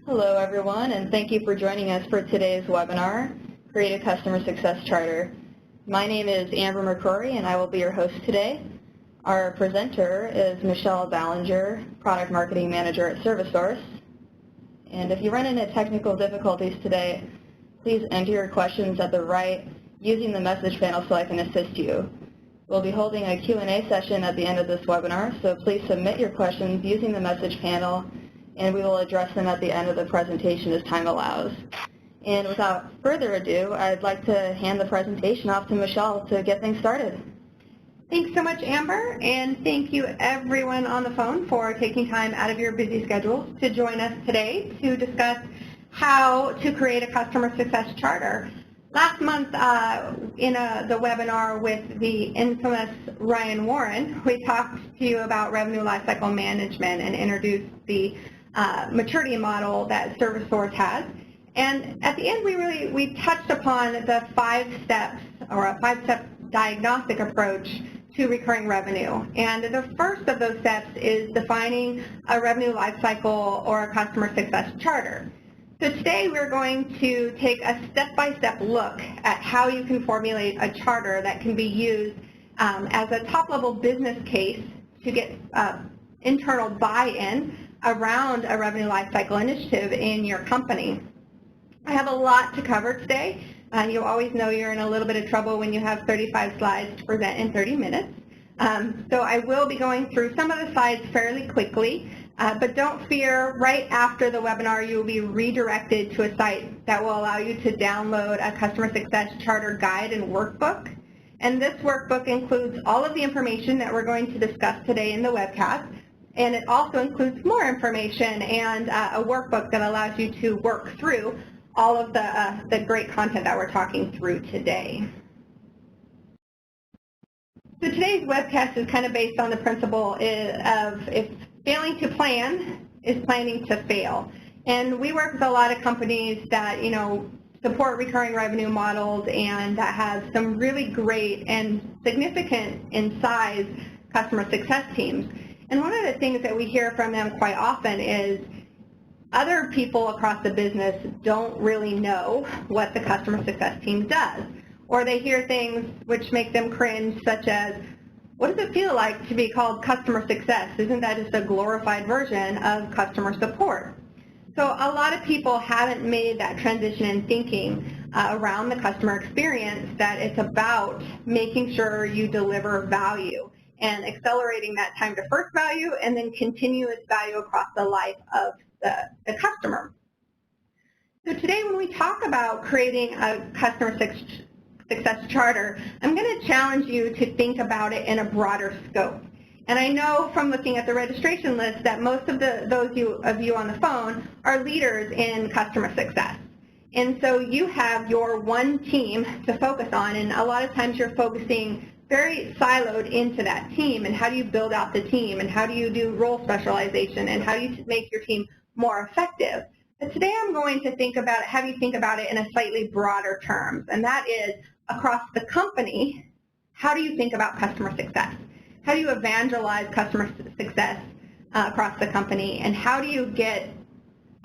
Hello everyone, and thank you for joining us for today's webinar, Create a Customer Success Charter. My name is Amber McCrory and I will be your host today. Our presenter is Michelle Ballinger, Product Marketing Manager at ServiceSource. And if you run into technical difficulties today, please enter your questions at the right using the message panel so I can assist you. We'll be holding a Q&A session at the end of this webinar, so please submit your questions using the message panel and we will address them at the end of the presentation as time allows. And without further ado, I'd like to hand the presentation off to Michelle to get things started. Thanks so much, Amber, and thank you everyone on the phone for taking time out of your busy schedules to join us today to discuss how to create a customer success charter. Last month in the webinar with the infamous Ryan Warren, we talked to you about revenue lifecycle management and introduced the maturity model that ServiceSource has. And at the end, we touched upon the 5 steps or a 5-step diagnostic approach to recurring revenue. And the first of those steps is defining a revenue lifecycle or a customer success charter. So today we're going to take a step-by-step look at how you can formulate a charter that can be used as a top-level business case to get internal buy-in around a revenue lifecycle initiative in your company. I have a lot to cover today. You always know you're in a little bit of trouble when you have 35 slides to present in 30 minutes. So I will be going through some of the slides fairly quickly, but don't fear, right after the webinar you will be redirected to a site that will allow you to download a customer success charter guide and workbook. And this workbook includes all of the information that we're going to discuss today in the webcast. And it also includes more information and a workbook that allows you to work through all of the great content that we're talking through today. So today's webcast is kind of based on the principle of if failing to plan is planning to fail. And we work with a lot of companies that, support recurring revenue models and that have some really great and significant in size customer success teams. And one of the things that we hear from them quite often is other people across the business don't really know what the customer success team does. Or they hear things which make them cringe, such as, what does it feel like to be called customer success? Isn't that just a glorified version of customer support? So a lot of people haven't made that transition in thinking around the customer experience, that it's about making sure you deliver value and accelerating that time to first value and then continuous value across the life of the customer. So today when we talk about creating a customer success charter, I'm going to challenge you to think about it in a broader scope. And I know from looking at the registration list that most of those of you on the phone are leaders in customer success. And so you have your one team to focus on, and a lot of times you're focusing very siloed into that team, and how do you build out the team, and how do you do role specialization, and how do you make your team more effective. But today I'm going to have you think about it in a slightly broader terms, and that is across the company, how do you think about customer success? How do you evangelize customer success across the company, and how do you get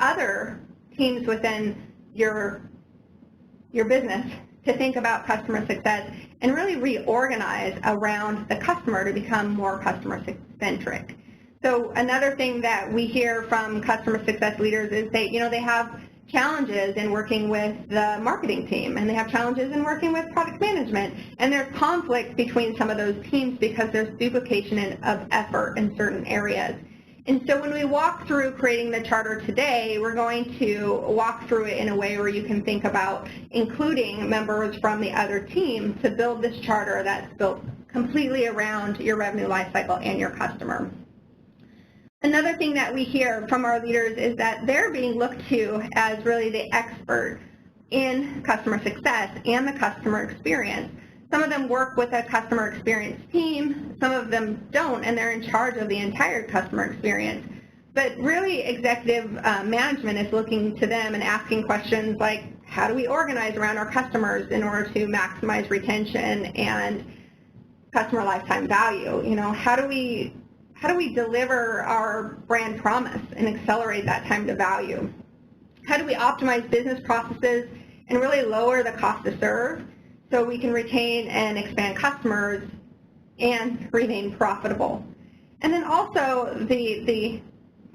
other teams within your business to think about customer success and really reorganize around the customer to become more customer-centric. So another thing that we hear from customer success leaders is they have challenges in working with the marketing team, and they have challenges in working with product management, and there's conflict between some of those teams because there's duplication of effort in certain areas. And so when we walk through creating the charter today, we're going to walk through it in a way where you can think about including members from the other team to build this charter that's built completely around your revenue lifecycle and your customer. Another thing that we hear from our leaders is that they're being looked to as really the expert in customer success and the customer experience. Some of them work with a customer experience team, some of them don't, and they're in charge of the entire customer experience. But really, executive management is looking to them and asking questions like, how do we organize around our customers in order to maximize retention and customer lifetime value? How do we deliver our brand promise and accelerate that time to value? How do we optimize business processes and really lower the cost to serve so we can retain and expand customers and remain profitable? And then also the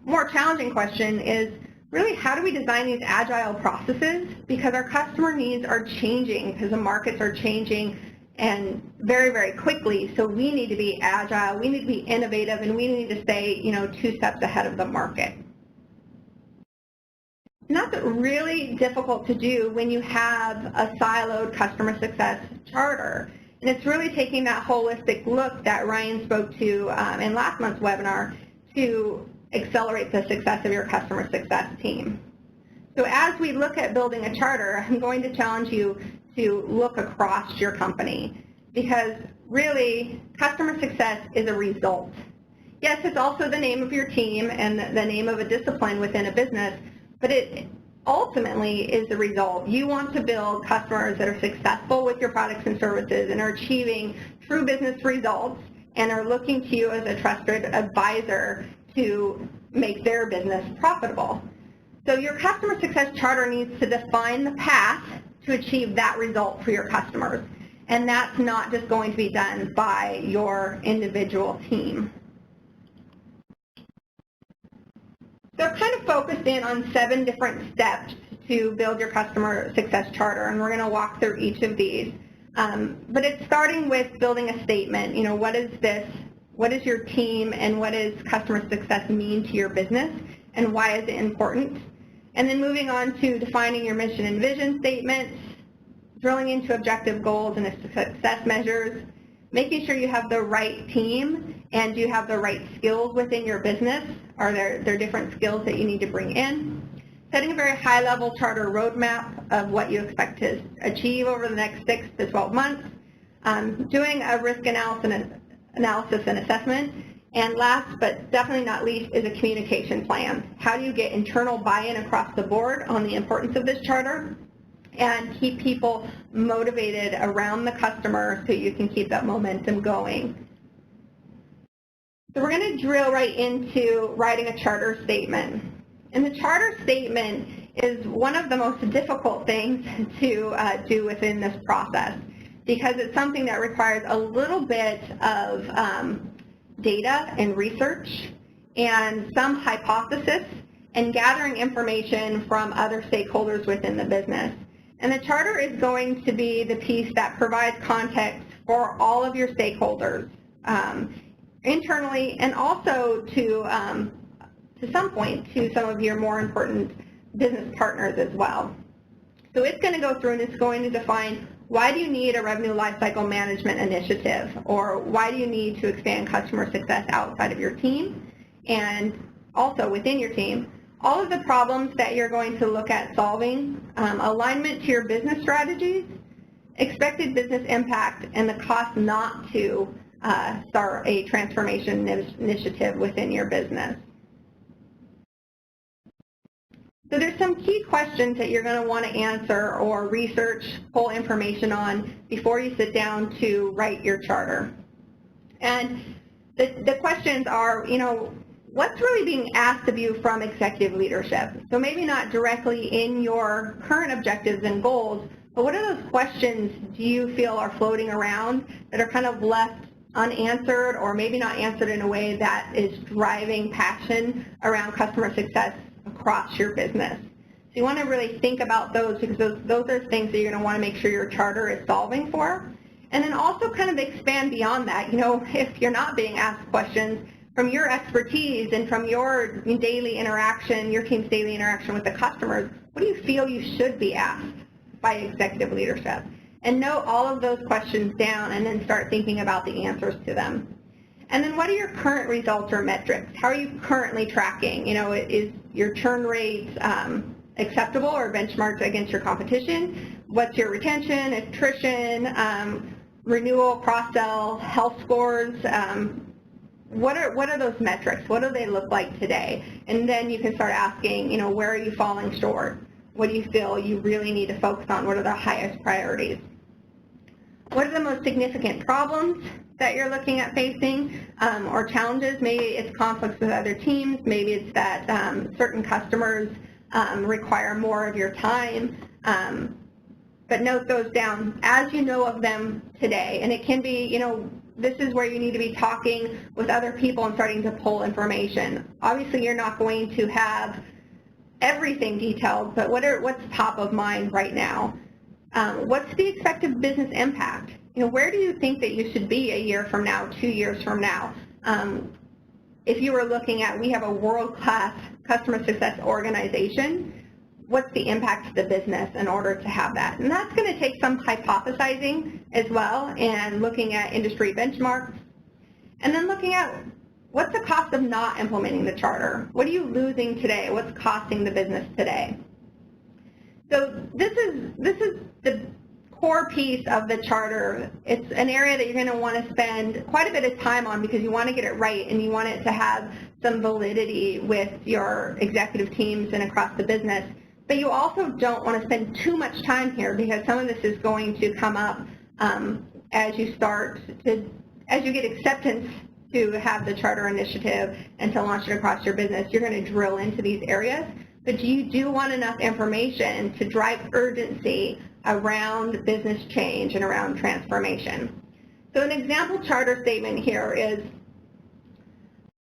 more challenging question is really how do we design these agile processes, because our customer needs are changing, because the markets are changing and very, very quickly. So we need to be agile, we need to be innovative, and we need to stay, 2 steps ahead of the market. And that's really difficult to do when you have a siloed customer success charter. And it's really taking that holistic look that Ryan spoke to in last month's webinar to accelerate the success of your customer success team. So as we look at building a charter, I'm going to challenge you to look across your company, because really customer success is a result. Yes, it's also the name of your team and the name of a discipline within a business, but it ultimately is the result. You want to build customers that are successful with your products and services and are achieving true business results and are looking to you as a trusted advisor to make their business profitable. So your customer success charter needs to define the path to achieve that result for your customers. And that's not just going to be done by your individual team. So I've kind of focused in on 7 different steps to build your customer success charter, and we're going to walk through each of these. But it's starting with building a statement. What is this? What is your team, and what does customer success mean to your business, and why is it important? And then moving on to defining your mission and vision statements, drilling into objective goals and success measures, making sure you have the right team and you have the right skills within your business. Are there different skills that you need to bring in? Setting a very high-level charter roadmap of what you expect to achieve over the next 6 to 12 months, doing a risk analysis and assessment, and last but definitely not least is a communication plan. How do you get internal buy-in across the board on the importance of this charter and keep people motivated around the customer so you can keep that momentum going? So we're going to drill right into writing a charter statement. And the charter statement is one of the most difficult things to do within this process, because it's something that requires a little bit of data and research and some hypothesis and gathering information from other stakeholders within the business. And the charter is going to be the piece that provides context for all of your stakeholders internally, and also to some point to some of your more important business partners as well. So it's going to go through and it's going to define, why do you need a revenue lifecycle management initiative, or why do you need to expand customer success outside of your team and also within your team, all of the problems that you're going to look at solving, alignment to your business strategies, expected business impact, and the cost not to start a transformation initiative within your business. So there's some key questions that you're going to want to answer or research, pull information on before you sit down to write your charter. And the questions are, what's really being asked of you from executive leadership? So maybe not directly in your current objectives and goals, but what are those questions do you feel are floating around that are kind of left unanswered, or maybe not answered in a way that is driving passion around customer success across your business? So you want to really think about those, because those are things that you're going to want to make sure your charter is solving for. And then also kind of expand beyond that. If you're not being asked questions, from your expertise and from your daily interaction, your team's daily interaction with the customers, what do you feel you should be asked by executive leadership? And note all of those questions down and then start thinking about the answers to them. And then what are your current results or metrics? How are you currently tracking? Is your churn rate acceptable or benchmarked against your competition? What's your retention, attrition, renewal, cross-sell, health scores? What are those metrics? What do they look like today? And then you can start asking, where are you falling short? What do you feel you really need to focus on? What are the highest priorities? What are the most significant problems that you're looking at facing, or challenges? Maybe it's conflicts with other teams. Maybe it's that certain customers require more of your time. But note those down as you know of them today. And it can be, this is where you need to be talking with other people and starting to pull information. Obviously, you're not going to have everything detailed, but what's top of mind right now? What's the expected business impact? Where do you think that you should be a year from now, 2 years from now? If you were looking at, we have a world-class customer success organization, what's the impact to the business in order to have that? And that's going to take some hypothesizing as well and looking at industry benchmarks. And then looking at what's the cost of not implementing the charter? What are you losing today? What's costing the business today? So this is the core piece of the charter. It's an area that you're going to want to spend quite a bit of time on because you want to get it right and you want it to have some validity with your executive teams and across the business. But you also don't want to spend too much time here because some of this is going to come up as you get acceptance to have the charter initiative and to launch it across your business. You're going to drill into these areas, but you do want enough information to drive urgency around business change and around transformation. So an example charter statement here is,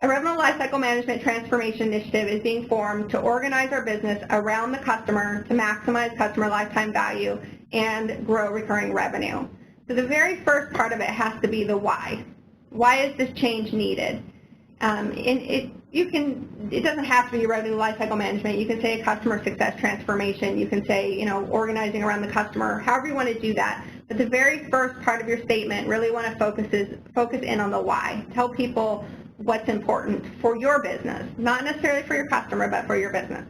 a revenue lifecycle management transformation initiative is being formed to organize our business around the customer to maximize customer lifetime value and grow recurring revenue. So the very first part of it has to be the why. Why is this change needed? And it doesn't have to be revenue lifecycle management. You can say a customer success transformation. You can say, organizing around the customer, however you want to do that. But the very first part of your statement really want to focus in on the why. Tell people what's important for your business, not necessarily for your customer, but for your business.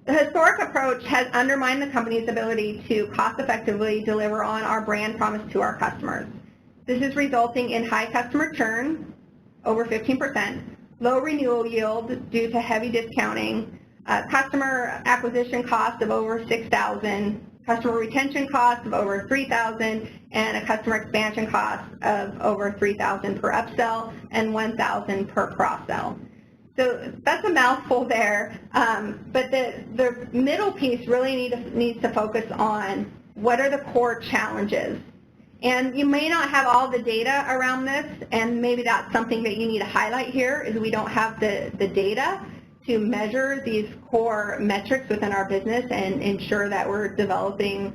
The historic approach has undermined the company's ability to cost-effectively deliver on our brand promise to our customers. This is resulting in high customer churn, over 15%, low renewal yield due to heavy discounting, customer acquisition cost of over $6,000, customer retention cost of over $3,000, and a customer expansion cost of over $3,000 per upsell and $1,000 per cross-sell. So that's a mouthful there, but the middle piece really needs to focus on what are the core challenges. And you may not have all the data around this, and maybe that's something that you need to highlight here, is we don't have the data to measure these core metrics within our business and ensure that we're developing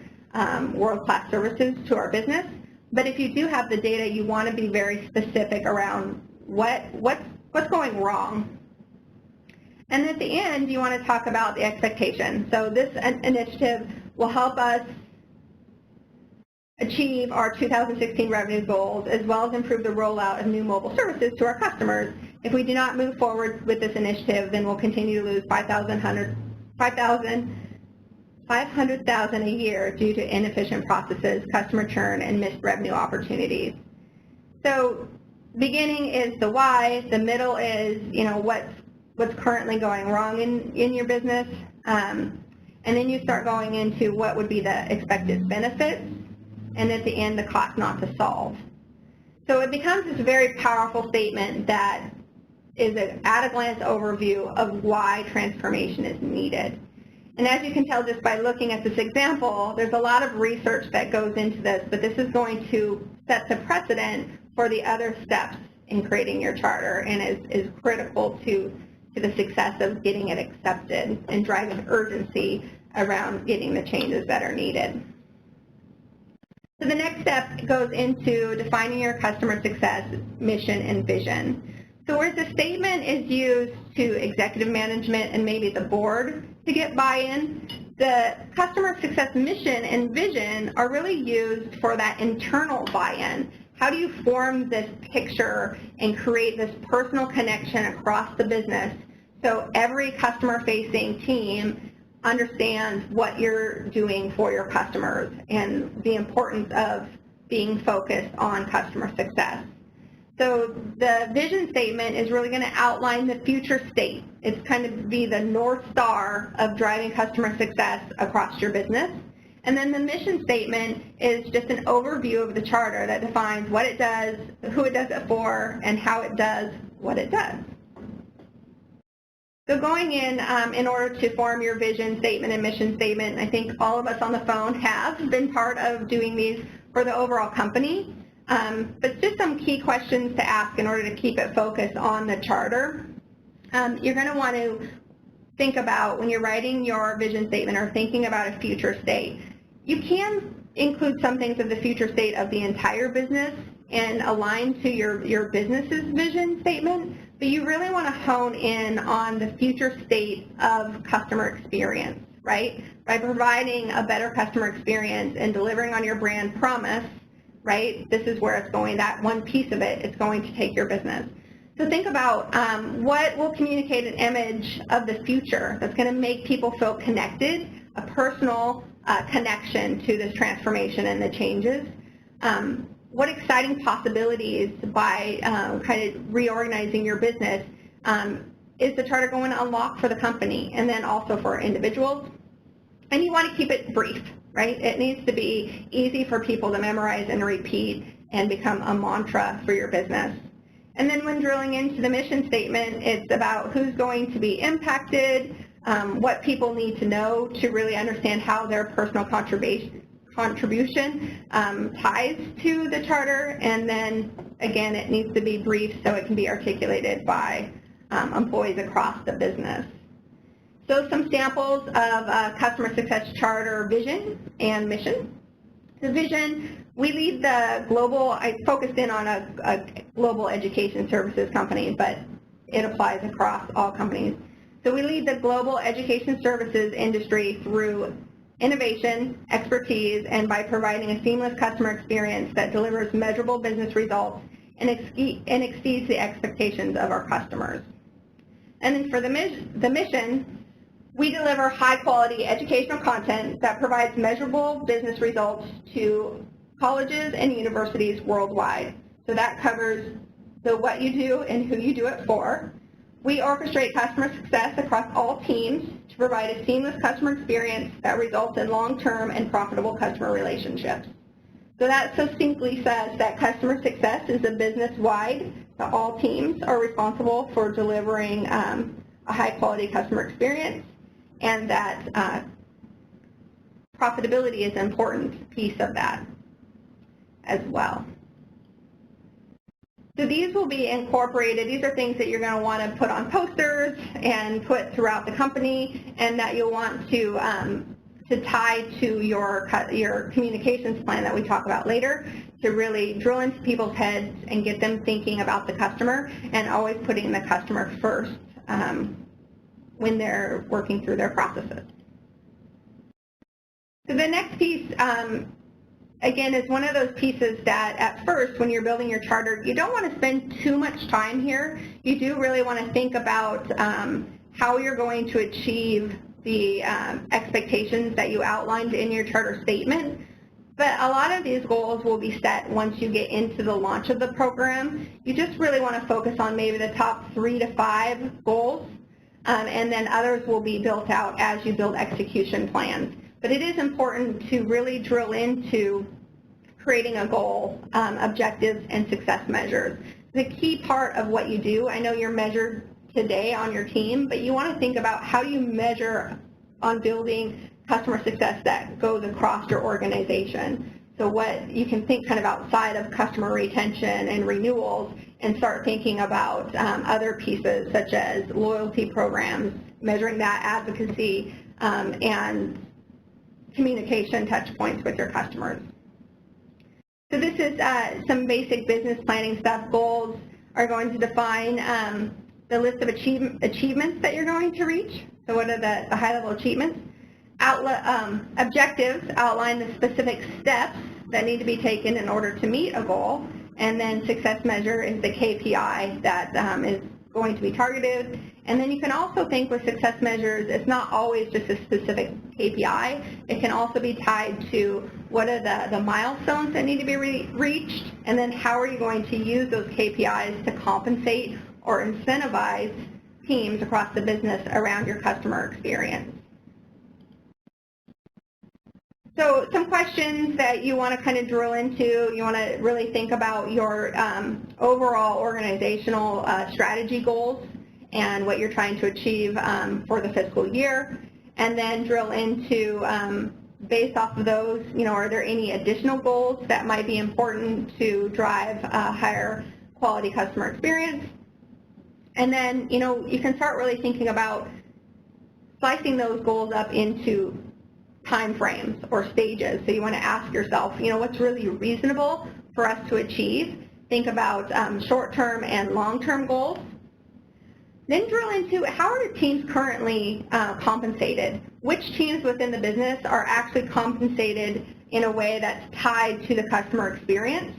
world-class services to our business. But if you do have the data, you want to be very specific around what's going wrong. And at the end, you want to talk about the expectation. So this initiative will help us achieve our 2016 revenue goals, as well as improve the rollout of new mobile services to our customers. If we do not move forward with this initiative, then we'll continue to lose $500,000 a year due to inefficient processes, customer churn, and missed revenue opportunities. So beginning is the why, the middle is what's currently going wrong in your business, and then you start going into what would be the expected benefits, and at the end, the cost not to solve. So it becomes this very powerful statement that is an at-a-glance overview of why transformation is needed. And as you can tell just by looking at this example, there's a lot of research that goes into this, but this is going to set the precedent for the other steps in creating your charter and is critical to the success of getting it accepted and driving urgency around getting the changes that are needed. So the next step goes into defining your customer success mission and vision. So where the statement is used to executive management and maybe the board to get buy-in, the customer success mission and vision are really used for that internal buy-in. How do you form this picture and create this personal connection across the business so every customer-facing team understands what you're doing for your customers and the importance of being focused on customer success? So the vision statement is really going to outline the future state. It's kind of be the North Star of driving customer success across your business. And then the mission statement is just an overview of the charter that defines what it does, who it does it for, and how it does what it does. So going in order to form your vision statement and mission statement, I think all of us on the phone have been part of doing these for the overall company. But just some key questions to ask in order to keep it focused on the charter. You're going to want to think about when you're writing your vision statement or thinking about a future state. You can include some things of the future state of the entire business and align to your business's vision statement, but you really want to hone in on the future state of customer experience, right? By providing a better customer experience and delivering on your brand promise, right? This is where it's going, that one piece of it is going to take your business. So think about what will communicate an image of the future that's going to make people feel connected, a personal connection to this transformation and the changes. What exciting possibilities by kind of reorganizing your business is the charter going to unlock for the company and then also for individuals? And you want to keep it brief, right? It needs to be easy for people to memorize and repeat and become a mantra for your business. And then when drilling into the mission statement, it's about who's going to be impacted, what people need to know to really understand how their personal contribution ties to the charter, and then again it needs to be brief so it can be articulated by employees across the business. So some samples of customer success charter vision and mission. The vision, we lead the global, I focused in on a global education services company, but it applies across all companies. So we lead the global education services industry through innovation, expertise, and by providing a seamless customer experience that delivers measurable business results and exceeds the expectations of our customers. And then for the mission, we deliver high-quality educational content that provides measurable business results to colleges and universities worldwide. So that covers the what you do and who you do it for. We orchestrate customer success across all teams to provide a seamless customer experience that results in long-term and profitable customer relationships. So that succinctly says that customer success is a business-wide, that all teams are responsible for delivering a high-quality customer experience, and that profitability is an important piece of that as well. So these will be incorporated. These are things that you're going to want to put on posters and put throughout the company, and that you'll want to tie to your communications plan that we talk about later, to really drill into people's heads and get them thinking about the customer and always putting the customer first when they're working through their processes. So the next piece, again, is one of those pieces that at first when you're building your charter, you don't want to spend too much time here. You do really want to think about how you're going to achieve the expectations that you outlined in your charter statement. But a lot of these goals will be set once you get into the launch of the program. You just really want to focus on maybe the top 3 to 5 goals, and then others will be built out as you build execution plans. But it is important to really drill into creating a goal, objectives, and success measures. The key part of what you do, I know you're measured today on your team, but you want to think about how you measure on building customer success that goes across your organization. So what you can think kind of outside of customer retention and renewals and start thinking about other pieces such as loyalty programs, measuring that advocacy, and communication touch points with your customers. So this is some basic business planning stuff. Goals are going to define the list of achievements that you're going to reach. So what are the high-level achievements? Objectives outline the specific steps that need to be taken in order to meet a goal. And then success measure is the KPI that is going to be targeted. And then you can also think with success measures, it's not always just a specific KPI. It can also be tied to what are the milestones that need to be reached, and then how are you going to use those KPIs to compensate or incentivize teams across the business around your customer experience. So some questions that you want to kind of drill into, you want to really think about your overall organizational strategy goals and what you're trying to achieve for the fiscal year, and then drill into, based off of those, are there any additional goals that might be important to drive a higher quality customer experience? And then, you can start really thinking about slicing those goals up into time frames or stages. So you want to ask yourself, what's really reasonable for us to achieve? Think about short-term and long-term goals. Then drill into how are the teams currently compensated? Which teams within the business are actually compensated in a way that's tied to the customer experience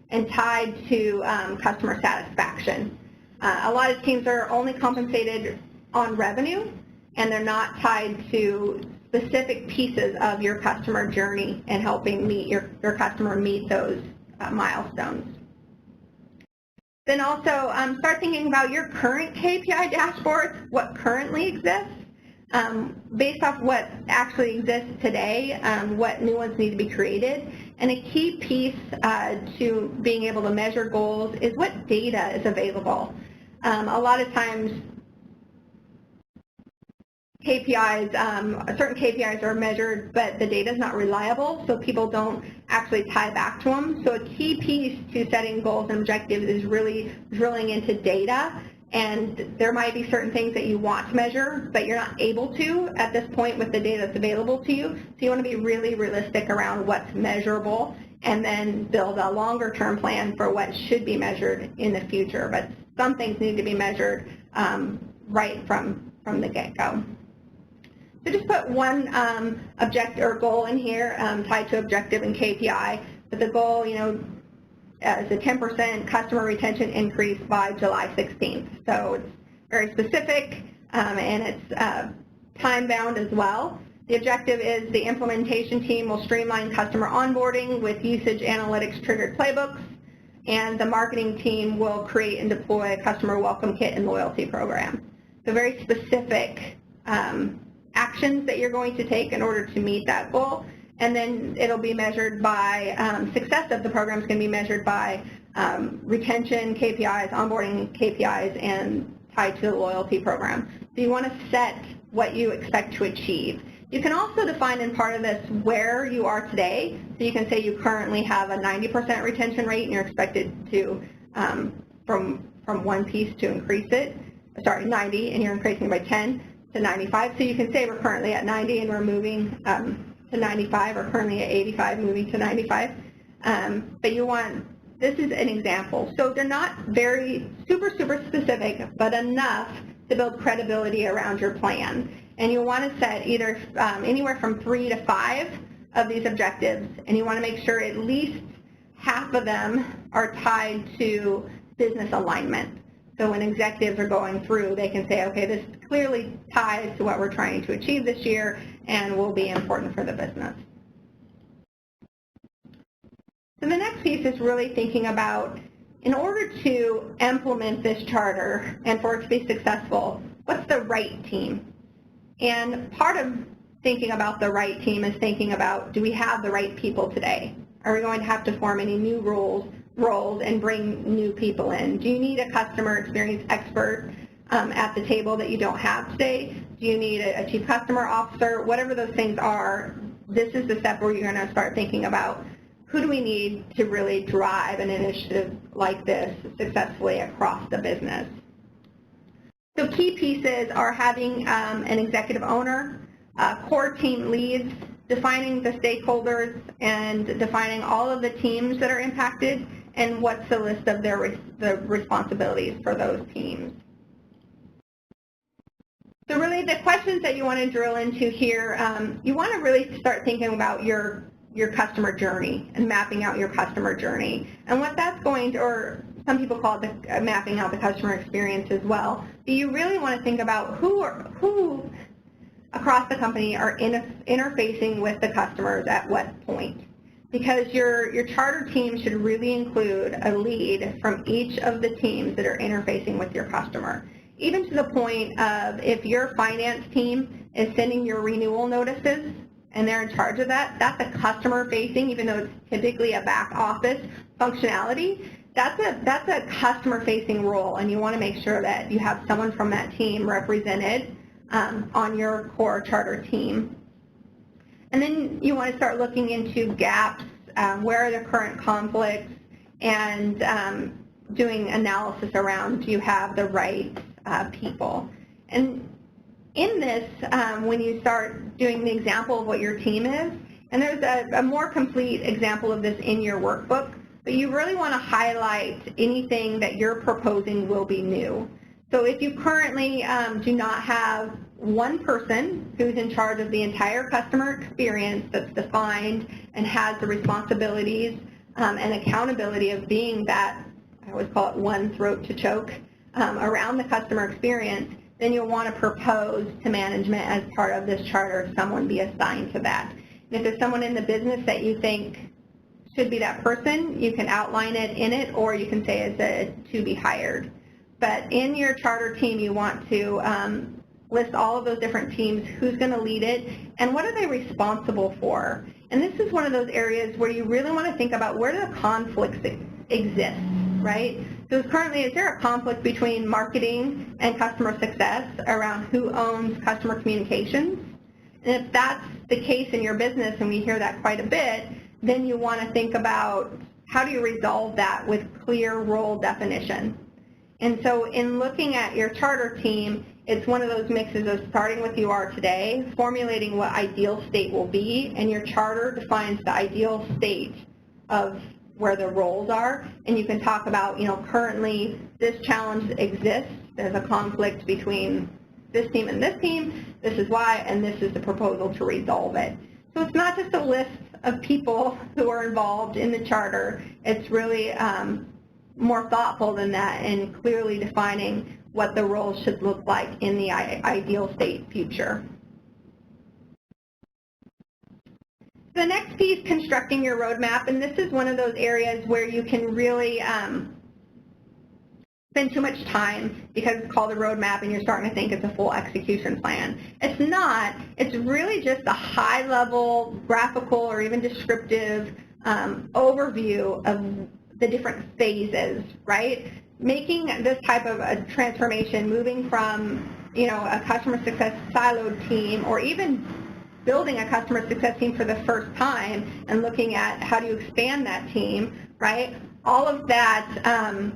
and tied to customer satisfaction? A lot of teams are only compensated on revenue, and they're not tied to specific pieces of your customer journey and helping your customer meet those milestones. Then also start thinking about your current KPI dashboards, what currently exists, based off what actually exists today, what new ones need to be created. And a key piece to being able to measure goals is what data is available. A lot of times KPIs, certain KPIs are measured, but the data is not reliable, so people don't actually tie back to them. So a key piece to setting goals and objectives is really drilling into data, and there might be certain things that you want to measure, but you're not able to at this point with the data that's available to you. So you want to be really realistic around what's measurable, and then build a longer-term plan for what should be measured in the future. But some things need to be measured right from the get-go. So just put one objective or goal in here tied to objective and KPI. But the goal, is a 10% customer retention increase by July 16th. So it's very specific and it's time-bound as well. The objective is the implementation team will streamline customer onboarding with usage analytics triggered playbooks, and the marketing team will create and deploy a customer welcome kit and loyalty program. So very specific actions that you're going to take in order to meet that goal, and then it'll be measured by success of the program is going to be measured by retention KPIs, onboarding KPIs, and tied to the loyalty program. So you want to set what you expect to achieve. You can also define in part of this where you are today. So you can say you currently have a 90% retention rate and you're expected to, from one piece to increase it, 90, and you're increasing by 10 to 95. So you can say we're currently at 90 and we're moving to 95, or currently at 85, moving to 95. But you want, this is an example. So they're not very super specific, but enough to build credibility around your plan. And you want to set either anywhere from 3 to 5 of these objectives, and you want to make sure at least half of them are tied to business alignment. So when executives are going through, they can say, okay, this clearly ties to what we're trying to achieve this year and will be important for the business. So the next piece is really thinking about, in order to implement this charter and for it to be successful, what's the right team? And part of thinking about the right team is thinking about, do we have the right people today? Are we going to have to form any new roles and bring new people in? Do you need a customer experience expert at the table that you don't have today? Do you need a chief customer officer? Whatever those things are, this is the step where you're going to start thinking about, who do we need to really drive an initiative like this successfully across the business? So key pieces are having an executive owner, core team leads, defining the stakeholders, and defining all of the teams that are impacted, and what's the list of the responsibilities for those teams. So really the questions that you want to drill into here, you want to really start thinking about your customer journey and mapping out your customer journey. And what that's going to, or some people call it mapping out the customer experience as well. But you really want to think about who across the company are interfacing with the customers at what point. Because your charter team should really include a lead from each of the teams that are interfacing with your customer. Even to the point of, if your finance team is sending your renewal notices and they're in charge of that, that's a customer facing, even though it's typically a back office functionality, that's a customer-facing role, and you want to make sure that you have someone from that team represented on your core charter team. And then you want to start looking into gaps, where are the current conflicts, and doing analysis around, do you have the right people? And in this, when you start doing the example of what your team is, and there's a more complete example of this in your workbook, but you really want to highlight anything that you're proposing will be new. So if you currently do not have one person who's in charge of the entire customer experience that's defined and has the responsibilities and accountability of being that, I always call it one throat to choke, around the customer experience, then you'll want to propose to management as part of this charter someone be assigned to that. And if there's someone in the business that you think should be that person, you can outline it in it, or you can say it's a to be hired. But in your charter team, you want to list all of those different teams, who's going to lead it, and what are they responsible for. And this is one of those areas where you really want to think about where do the conflicts exist, right? So currently, is there a conflict between marketing and customer success around who owns customer communications? And if that's the case in your business, and we hear that quite a bit, then you want to think about how do you resolve that with clear role definition. And so in looking at your charter team, it's one of those mixes of starting with you are today, formulating what ideal state will be, and your charter defines the ideal state of where the roles are. And you can talk about, currently this challenge exists. There's a conflict between this team and this team. This is why, and this is the proposal to resolve it. So it's not just a list of people who are involved in the charter. It's really more thoughtful than that, and clearly defining what the roles should look like in the ideal state future. The next piece, constructing your roadmap, and this is one of those areas where you can really spend too much time because it's called a roadmap and you're starting to think it's a full execution plan. It's not. It's really just a high-level, graphical, or even descriptive overview of the different phases, right? Making this type of a transformation, moving from, a customer success siloed team, or even building a customer success team for the first time and looking at how do you expand that team, right? All of that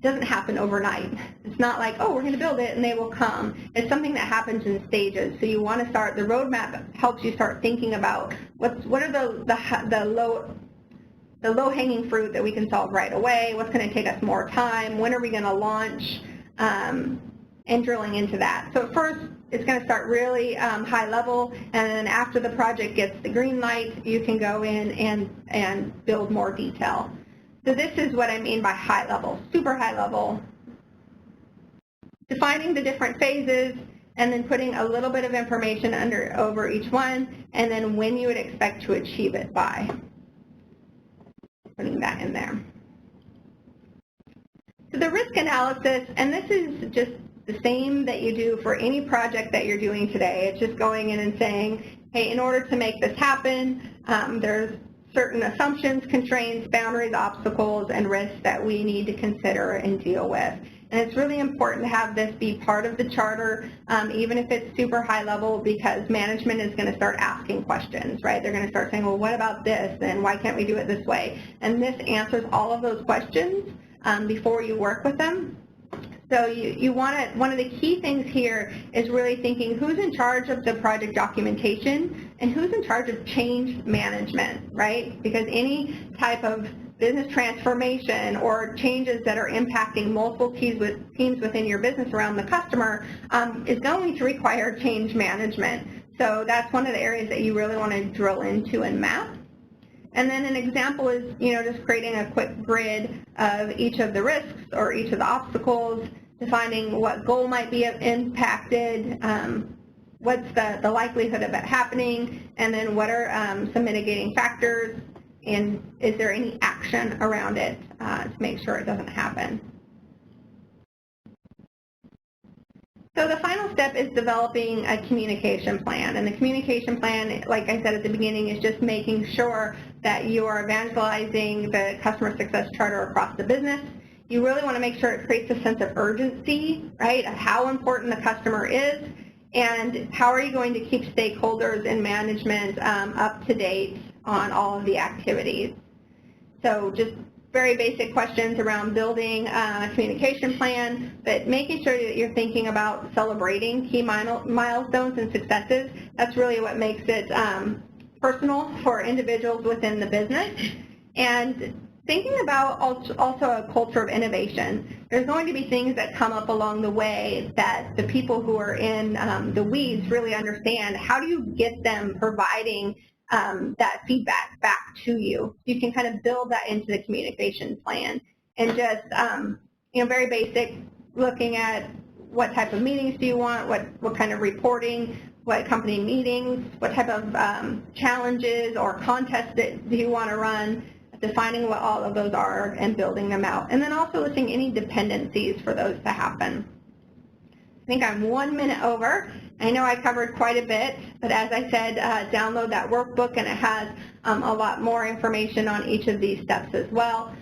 doesn't happen overnight. It's not like, oh, we're going to build it and they will come. It's something that happens in stages. So you want to start, the roadmap helps you start thinking about what are the low-hanging fruit that we can solve right away, what's going to take us more time, when are we going to launch, and drilling into that. So at first, it's going to start really high level, and then after the project gets the green light, you can go in and build more detail. So this is what I mean by high level, super high level. Defining the different phases, and then putting a little bit of information over each one, and then when you would expect to achieve it by. Putting that in there. So the risk analysis, and this is just the same that you do for any project that you're doing today. It's just going in and saying, hey, in order to make this happen, there's certain assumptions, constraints, boundaries, obstacles, and risks that we need to consider and deal with. And it's really important to have this be part of the charter, even if it's super high level, because management is going to start asking questions, right? They're going to start saying, well, what about this? And why can't we do it this way? And this answers all of those questions before you work with them. So you want to, one of the key things here is really thinking who's in charge of the project documentation and who's in charge of change management, right? Because any type of business transformation or changes that are impacting multiple teams within your business around the customer is going to require change management. So that's one of the areas that you really want to drill into and map. And then an example is, just creating a quick grid of each of the risks or each of the obstacles, defining what goal might be impacted, what's the likelihood of it happening, and then what are some mitigating factors, and is there any action around it to make sure it doesn't happen. So the final step is developing a communication plan. And the communication plan, like I said at the beginning, is just making sure that you are evangelizing the customer success charter across the business. You really want to make sure it creates a sense of urgency, right, of how important the customer is, and how are you going to keep stakeholders and management up to date on all of the activities. So just very basic questions around building a communication plan, but making sure that you're thinking about celebrating key milestones and successes. That's really what makes it personal for individuals within the business. And thinking about also a culture of innovation. There's going to be things that come up along the way that the people who are in the weeds really understand. How do you get them providing that feedback back to you? You can kind of build that into the communication plan. And just, very basic, looking at what type of meetings do you want, what kind of reporting, what company meetings, what type of challenges or contests do you want to run, defining what all of those are and building them out. And then also listing any dependencies for those to happen. I think I'm 1 minute over. I know I covered quite a bit, but as I said, download that workbook, and it has a lot more information on each of these steps as well.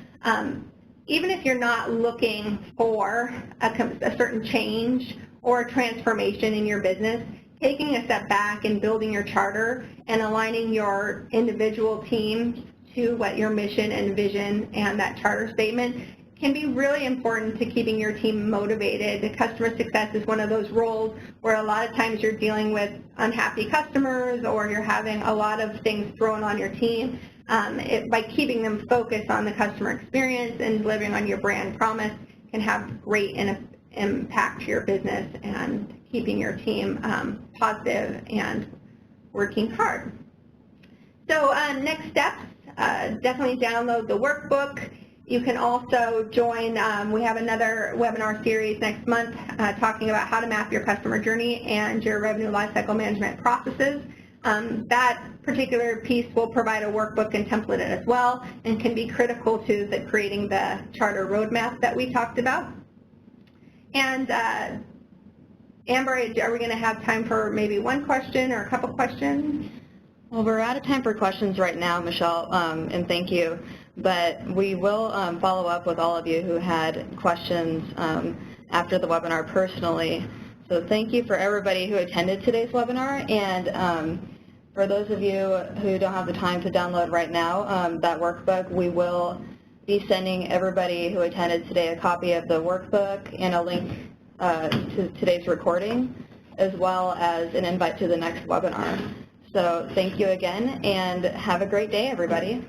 Even if you're not looking for a certain change or transformation in your business, taking a step back and building your charter and aligning your individual teams to what your mission and vision and that charter statement can be really important to keeping your team motivated. Customer success is one of those roles where a lot of times you're dealing with unhappy customers or you're having a lot of things thrown on your team. By keeping them focused on the customer experience and delivering on your brand promise can have great impact to your business and keeping your team positive and working hard. So next steps, definitely download the workbook. You can also join, we have another webinar series next month talking about how to map your customer journey and your revenue lifecycle management processes. That particular piece will provide a workbook and template as well and can be critical to creating the charter roadmap that we talked about. And Amber, are we going to have time for maybe one question or a couple questions? Well, we're out of time for questions right now, Michelle, and thank you. But we will follow up with all of you who had questions after the webinar personally. So thank you for everybody who attended today's webinar. And for those of you who don't have the time to download right now, that workbook, we will be sending everybody who attended today a copy of the workbook and a link to today's recording, as well as an invite to the next webinar. So thank you again, and have a great day, everybody.